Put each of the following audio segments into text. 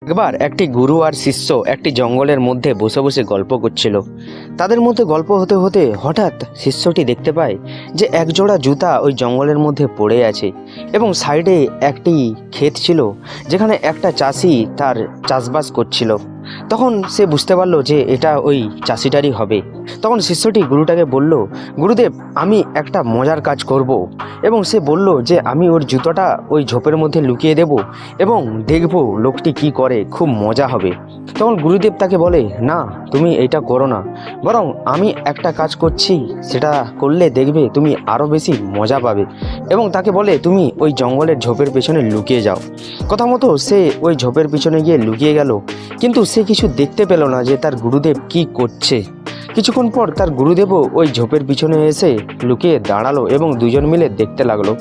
একবার একটি গুরু আর শিষ্য একটি জঙ্গলের মধ্যে বসে বসে গল্প করছিল। তাদের মধ্যে গল্প হতে হতে হঠাৎ শিষ্যটি দেখতে পায় যে একজোড়া জুতা ওই জঙ্গলের মধ্যে পড়ে আছে এবং সাইডে একটি ক্ষেত ছিল যেখানে একটা চাষি তার চাষবাস করছিল। তখন সে বুঝতে পারলো যে এটা ওই চাষিটারই হবে। তখন শিষ্যটি গুরুটাকে বলল, গুরুদেব, আমি একটা মজার কাজ করব। এবং সে বলল যে আমি ওর জুতোটা ওই ঝোপের মধ্যে লুকিয়ে দেব এবং দেখব লোকটি কি করে, খুব মজা হবে। তখন গুরুদেব তাকে বলে, না, তুমি এইটা করো না, বরং আমি একটা কাজ করছি, সেটা করলে দেখবে তুমি আরও বেশি মজা পাবে। এবং তাকে বলে, তুমি ওই জঙ্গলের ঝোপের পেছনে লুকিয়ে যাও। কথা মতো সে ওই ঝোপের পিছনে গিয়ে লুকিয়ে গেল, কিন্তু সে কিছু দেখতে পেল না যে তার গুরুদেব কি করছে। কিছুক্ষণ পর তার গুরুদেবও ওই ঝোপের পিছনে এসে লুকিয়ে দাঁড়ালো এবং দুজন মিলে দেখতে লাগলো।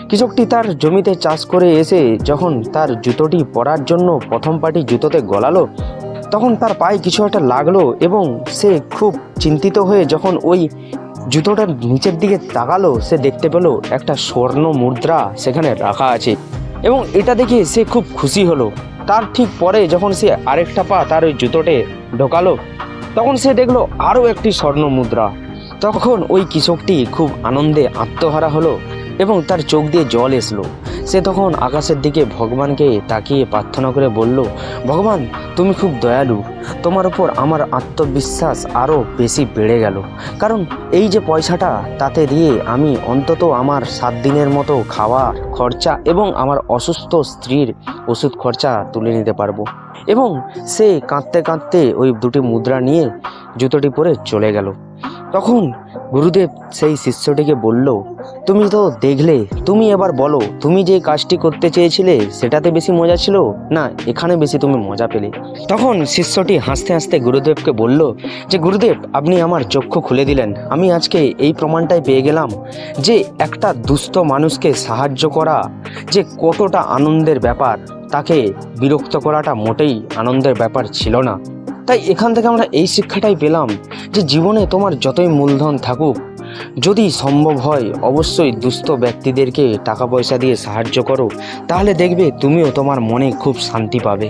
কৃষকটি তার জমিতে চাষ করে এসে যখন তার জুতোটি পরার জন্য প্রথম পাটি জুতোতে গলালো, তখন তার পায়ে কিছু একটা লাগলো এবং সে খুব চিন্তিত হয়ে যখন ওই জুতোটার নিচের দিকে তাকালো, সে দেখতে পেল একটা স্বর্ণ মুদ্রা সেখানে রাখা আছে এবং এটা দেখে সে খুব খুশি হলো। তার ঠিক পরে যখন সে আরেকটা পা তার ওই জুতোতে ঢোকালো, তখন সে দেখলো আরও একটি স্বর্ণ মুদ্রা। তখন ওই কৃষকটি খুব আনন্দে আত্মহারা হলো এবং তার চোখ দিয়ে জল এসলো। সে তখন আকাশের দিকে ভগবানকে তাকিয়ে প্রার্থনা করে বলল, ভগবান, তুমি খুব দয়ালু, তোমার উপর আমার আত্মবিশ্বাস আরও বেশি বেড়ে গেল। কারণ এই যে পয়সাটা, তাতে দিয়ে আমি অন্তত আমার 7 দিনের মতো খাওয়ার খরচা এবং আমার অসুস্থ স্ত্রীর ওষুধ খরচা তুলে নিতে পারবো। এবং সে কাঁদতে কাঁদতে ওই দুটি মুদ্রা নিয়ে জুতোটি পরে চলে গেল। তখন গুরুদেব সেই শিষ্যটিকে বলল, তুমি তো দেখলে, তুমি এবার বলো, তুমি যে কাজটি করতে চেয়েছিলে সেটাতে বেশি মজা ছিল না এখানে বেশি তুমি মজা পেলে? তখন শিষ্যটি হাসতে হাসতে গুরুদেবকে বলল যে, গুরুদেব, আপনি আমার চক্ষু খুলে দিলেন। আমি আজকে এই প্রমাণটাই পেয়ে গেলাম যে একটা দুস্থ মানুষকে সাহায্য করা যে কতটা আনন্দের ব্যাপার, তাকে বিরক্ত করাটা মোটেই আনন্দের ব্যাপার ছিল না। তাই এখান থেকে আমরা এই শিক্ষাটাই পেলাম যে জীবনে তোমার যতই মূলধন থাকুক, যদি সম্ভব হয় অবশ্যই দুস্থ ব্যক্তিদেরকে টাকা পয়সা দিয়ে সাহায্য করো, তাহলে দেখবে তুমিও তোমার মনে খুব শান্তি পাবে।